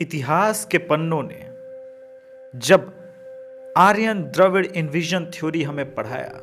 इतिहास के पन्नों ने जब आर्यन द्रविड़ इन्विजन थ्योरी हमें पढ़ाया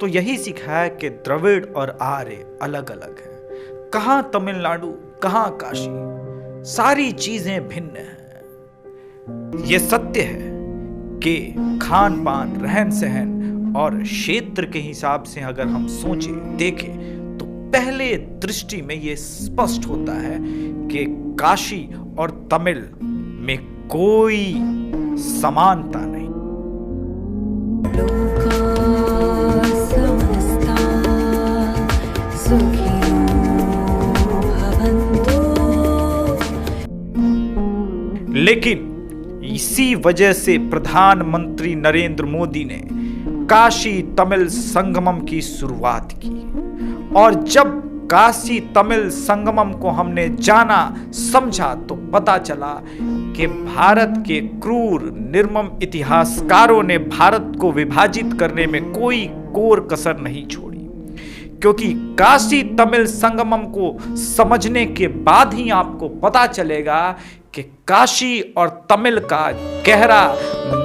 तो यही सिखाया कि द्रविड़ और आर्य अलग अलग हैं। कहाँ तमिलनाडु, कहाँ काशी, सारी चीजें भिन्न हैं। यह सत्य है कि खान पान, रहन सहन और क्षेत्र के हिसाब से अगर हम सोचें, देखें तो पहले दृष्टि में यह स्पष्ट होता है कि काशी और तमिल में कोई समानता नहीं। लेकिन इसी वजह से प्रधानमंत्री नरेंद्र मोदी ने काशी तमिल संगमम की शुरुआत की। और जब काशी तमिल संगमम को हमने जाना, समझा तो पता चला कि भारत के क्रूर निर्मम इतिहासकारों ने भारत को विभाजित करने में कोई कोर कसर नहीं छोड़ी, क्योंकि काशी तमिल संगमम को समझने के बाद ही आपको पता चलेगा कि काशी और तमिल का गहरा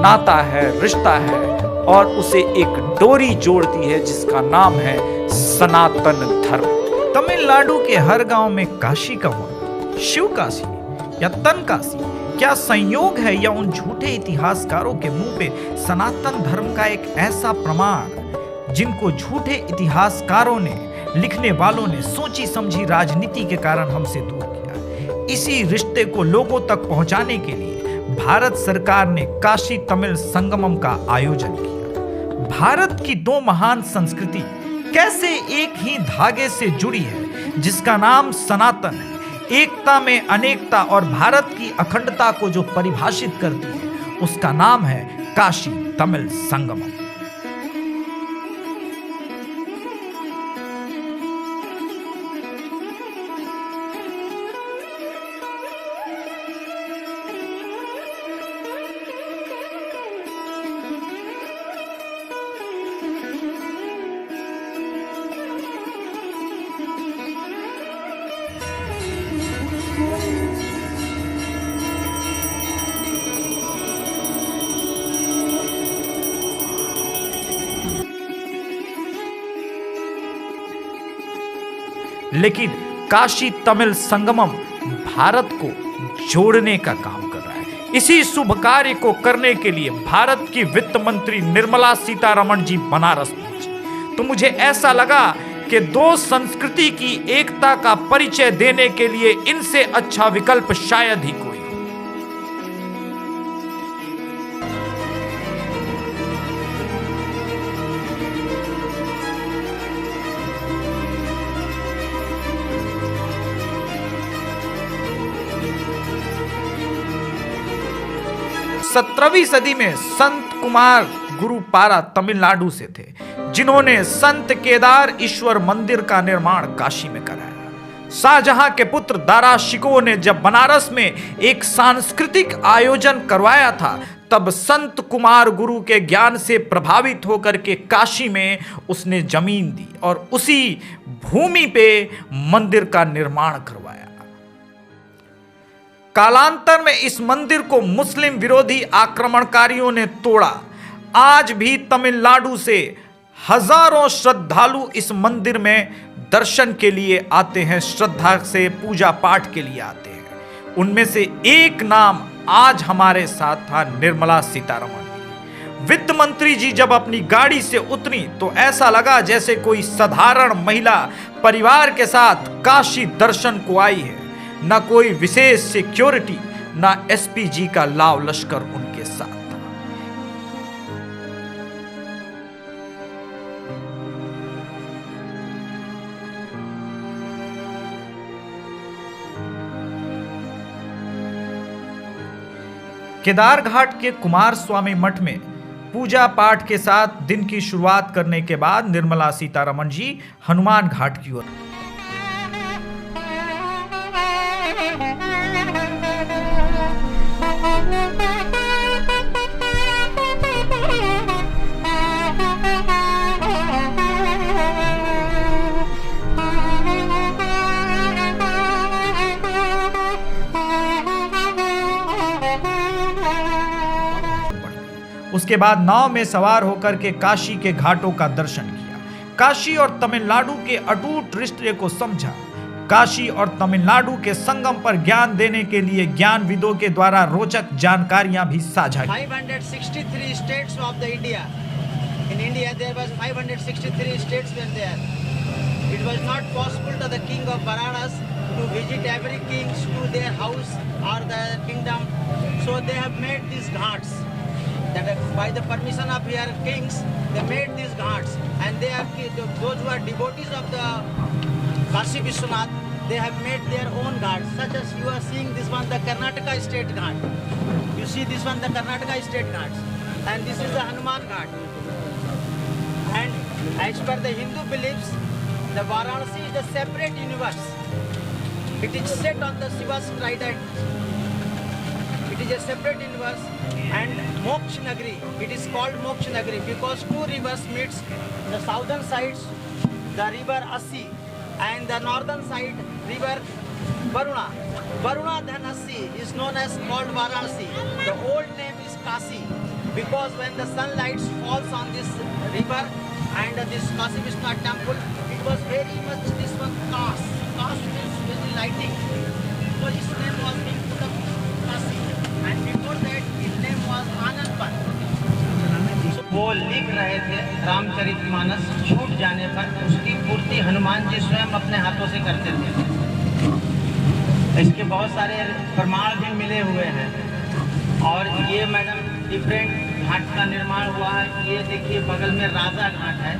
नाता है, रिश्ता है और उसे एक डोरी जोड़ती है जिसका नाम है सनातन धर्म। तमिलनाडु के हर गांव में काशी का होना, शिव काशी या तन काशी, क्या संयोग है या उन झूठे इतिहासकारों के मुंह पे सनातन धर्म का एक ऐसा प्रमाण जिनको झूठे इतिहासकारों ने, लिखने वालों ने सोची समझी राजनीति के कारण हमसे दूर किया। इसी रिश्ते को लोगों तक पहुंचाने के लिए भारत सरकार ने काशी तमिल संगमम का आयोजन किया। भारत की दो महान संस्कृति कैसे एक ही धागे से जुड़ी है जिसका नाम सनातन है। एकता में अनेकता और भारत की अखंडता को जो परिभाषित करती है उसका नाम है काशी तमिल संगमम। लेकिन काशी तमिल संगमम भारत को जोड़ने का काम कर रहा है। इसी शुभ कार्य को करने के लिए भारत की वित्त मंत्री निर्मला सीतारमण जी बनारस पहुंची। तो मुझे ऐसा लगा कि दो संस्कृति की एकता का परिचय देने के लिए इनसे अच्छा विकल्प शायद ही कोई। सत्रहवीं सदी में संत कुमार गुरुपारा तमिलनाडु से थे, जिन्होंने संत केदार ईश्वर मंदिर का निर्माण काशी में कराया। शाहजहां के पुत्र दारा शिकोह ने जब बनारस में एक सांस्कृतिक आयोजन करवाया था, तब संत कुमार गुरु के ज्ञान से प्रभावित होकर के काशी में उसने जमीन दी और उसी भूमि पे मंदिर का निर्माण करवाया। कालांतर में इस मंदिर को मुस्लिम विरोधी आक्रमणकारियों ने तोड़ा। आज भी तमिलनाडु से हजारों श्रद्धालु इस मंदिर में दर्शन के लिए आते हैं, श्रद्धा से पूजा पाठ के लिए आते हैं। उनमें से एक नाम आज हमारे साथ था, निर्मला सीतारमण। वित्त मंत्री जी जब अपनी गाड़ी से उतरी तो ऐसा लगा जैसे कोई साधारण महिला परिवार के साथ काशी दर्शन को आई है। न कोई विशेष सिक्योरिटी, न एसपीजी का लाव लश्कर उनके साथ था। केदार घाट के कुमार स्वामी मठ में पूजा पाठ के साथ दिन की शुरुआत करने के बाद निर्मला सीतारमण जी हनुमान घाट की ओर। उसके बाद नाव में सवार होकर के काशी के घाटों का दर्शन किया, काशी और तमिलनाडु के अटूट रिश्ते को समझा, काशी और तमिलनाडु के संगम पर ज्ञान देने के लिए ज्ञानविदों के द्वारा रोचक जानकारियां भी साझा की। 563 states of the India. In India there was 563 states were there. It was not possible to the king of Varanasi to visit every king to their house or their kingdom. So they have made these ghats. That by the permission of their kings, they made these ghats, and they are those who are devotees of the Kashi Vishwanath. They have made their own ghats, such as you are seeing this one, the Karnataka state ghat. You see this one, the Karnataka state ghats, and this is the Hanuman ghat. And as per the Hindu beliefs, the Varanasi is a separate universe. It is set on the Shiva's trident. It is a separate universe. And Moksha Nagari, it is called Moksha Nagari because two rivers meets. The southern side, the river Assi, and the northern side, river Varuna. Varuna then Assi is known as called Varanasi. The old name is Kasi because when the sunlight falls on this river and this Kasi Vishwanath temple, it was very much this one cast. Cast means very lighting. So his name was being put up Kasi, and before that his name was Anandpan. वो लिख रहे थे रामचरितमानस छूट जाने पर उसकी पूर्ति हनुमान जी स्वयं अपने हाथों से करते थे। इसके बहुत सारे प्रमाण भी मिले हुए हैं। और ये मैडम डिफरेंट घाट का निर्माण हुआ है। ये देखिए बगल में राजा घाट है।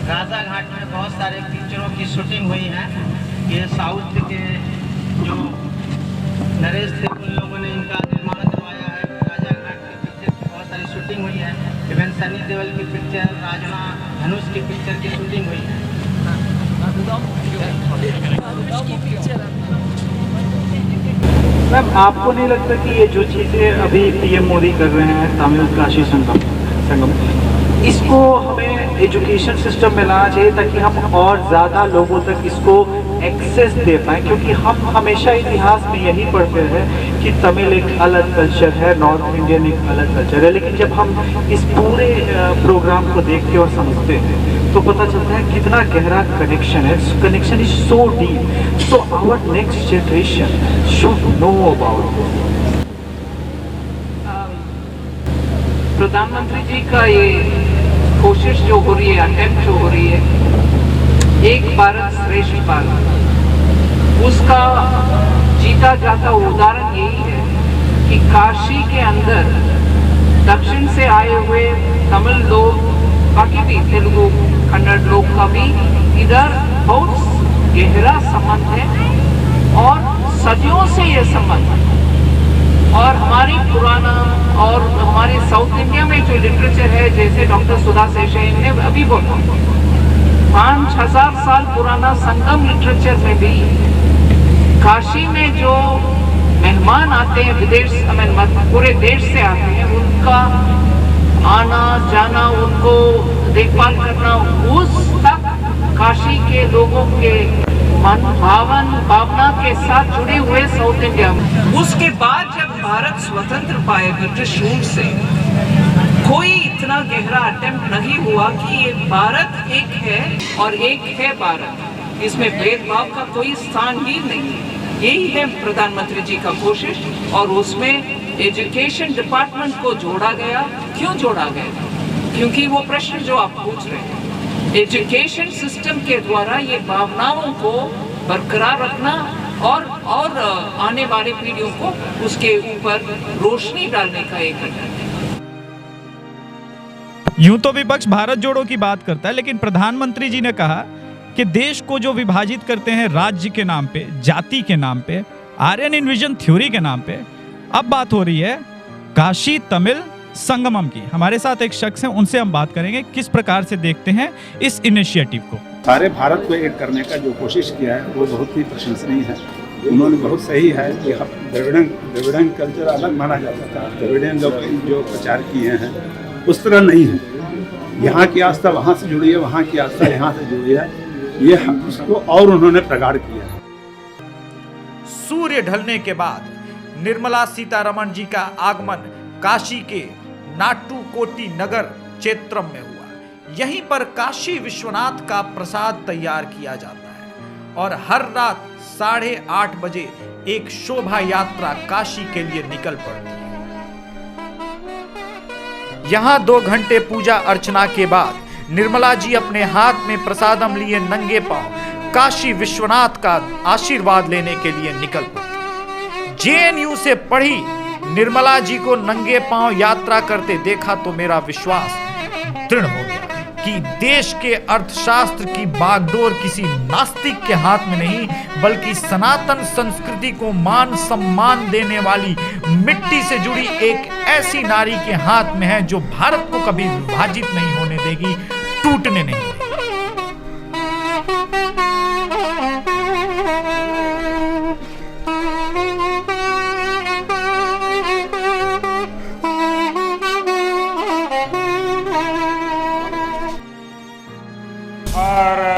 राजा घाट में बहुत सारे पिक्चरों की शूटिंग हुई है। ये साउथ के जो नरेश थे उन लोगों ने इनका निर्माण करवाया है। राजा घाट की पिक्चर की बहुत सारी शूटिंग हुई है। इवन सनी देओल की पिक्चर, राजना धनुष की पिक्चर की शूटिंग हुई है। मैम आपको नहीं लगता कि ये जो चीज़ें अभी पीएम मोदी कर रहे हैं तमिल काशी संगम इसको हमें एजुकेशन सिस्टम में लाना चाहिए ताकि हम और ज़्यादा लोगों तक इसको एक्सेस दे पाएँ, क्योंकि हम हमेशा इतिहास में यही पढ़ते हैं कि तमिल एक अलग कल्चर है, नॉर्थ इंडियन एक अलग कल्चर है, लेकिन जब हम इस पूरे प्रोग्राम को देखते और समझते हैं तो पता चलता है कितना गहरा कनेक्शन है। Connection is so deep, so our next generation should know about this. प्रधानमंत्री जी का ये कोशिश जो हो रही है, अटेम्प्ट जो हो रही है, एक भारत श्रेष्ठ भारत, उसका जीता जाता उदाहरण यही है कि काशी के अंदर दक्षिण से आए हुए तमिल लोग, बाकी भी तेलुगु कन्नड़ लोग का भी इधर बहुत गहरा संबंध है और सदियों से ये संबंध। और हमारी पुराना और हमारे साउथ इंडिया में जो लिटरेचर है, जैसे डॉक्टर सुधा शेषन ने अभी बोला, 5000 साल पुराना संगम लिटरेचर में भी काशी में जो मेहमान आते हैं विदेश पूरे देश से आते हैं, उनका आना जाना, उनको देखभाल करना, उस तक काशी के लोगों के मन भावना के साथ जुड़े हुए साउथ इंडिया में। उसके बाद जब भारत स्वतंत्र पाए ब्रिटिश रूल से, कोई इतना गहरा अटेम्प्ट नहीं हुआ कि ये भारत एक है और एक है भारत, इसमें भेदभाव का कोई स्थान ही नहीं। यही है प्रधानमंत्री जी का कोशिश और उसमें एजुकेशन डिपार्टमेंट को जोड़ा गया। क्यों जोड़ा गया? क्योंकि वो प्रश्न जो आप पूछ रहे हैं, एजुकेशन सिस्टम के द्वारा ये भावनाओं को बरकरार रखना और आने वाली पीढ़ियों को उसके ऊपर रोशनी डालने का एक है। यूं तो विपक्ष भारत जोड़ो की बात करता है, लेकिन प्रधानमंत्री जी ने कहा कि देश को जो विभाजित करते हैं राज्य के नाम पे, जाति के नाम पे, आर्यन इन्विजन थ्योरी के नाम पे, अब बात हो रही है काशी तमिल संगमम की। हमारे साथ एक शख्स हैं, उनसे हम बात करेंगे किस प्रकार से देखते हैं इस इनिशिएटिव को। सारे भारत को एक करने का जो कोशिश किया है वो बहुत ही प्रशंसनीय है। उन्होंने बहुत सही है कि द्रविड़न कल्चर अलग माना जाता था, द्रविड़ियन लोग जो प्रचार किए हैं उस तरह नहीं है। यहाँ की आस्था वहाँ से जुड़ी है, वहाँ की आस्था यहाँ से जुड़ी है, ये उसको और उन्होंने प्रगाढ़ किया है। सूर्य ढलने के बाद निर्मला सीतारमण जी का आगमन काशी के नाटुकोटी नगर क्षेत्रम में हुआ। यहीं पर काशी विश्वनाथ का प्रसाद तैयार किया जाता है और हर रात 8:30 बजे एक शोभा यात्रा काशी के लिए निकल पड़ती है। यहां 2 घंटे पूजा अर्चना के बाद निर्मला जी अपने हाथ में प्रसादम लिए नंगे पांव काशी विश्वनाथ का आशीर्वाद लेने के लिए निकल पड़ी। जेएनयू से पढ़ी निर्मला जी को नंगे पांव यात्रा करते देखा तो मेरा विश्वास दृढ़ हो गया कि देश के अर्थशास्त्र की बागडोर किसी नास्तिक के हाथ में नहीं, बल्कि सनातन संस्कृति को मान सम्मान देने वाली मिट्टी से जुड़ी एक ऐसी नारी के हाथ में है जो भारत को कभी विभाजित नहीं होने देगी, टूटने नहीं देगी। और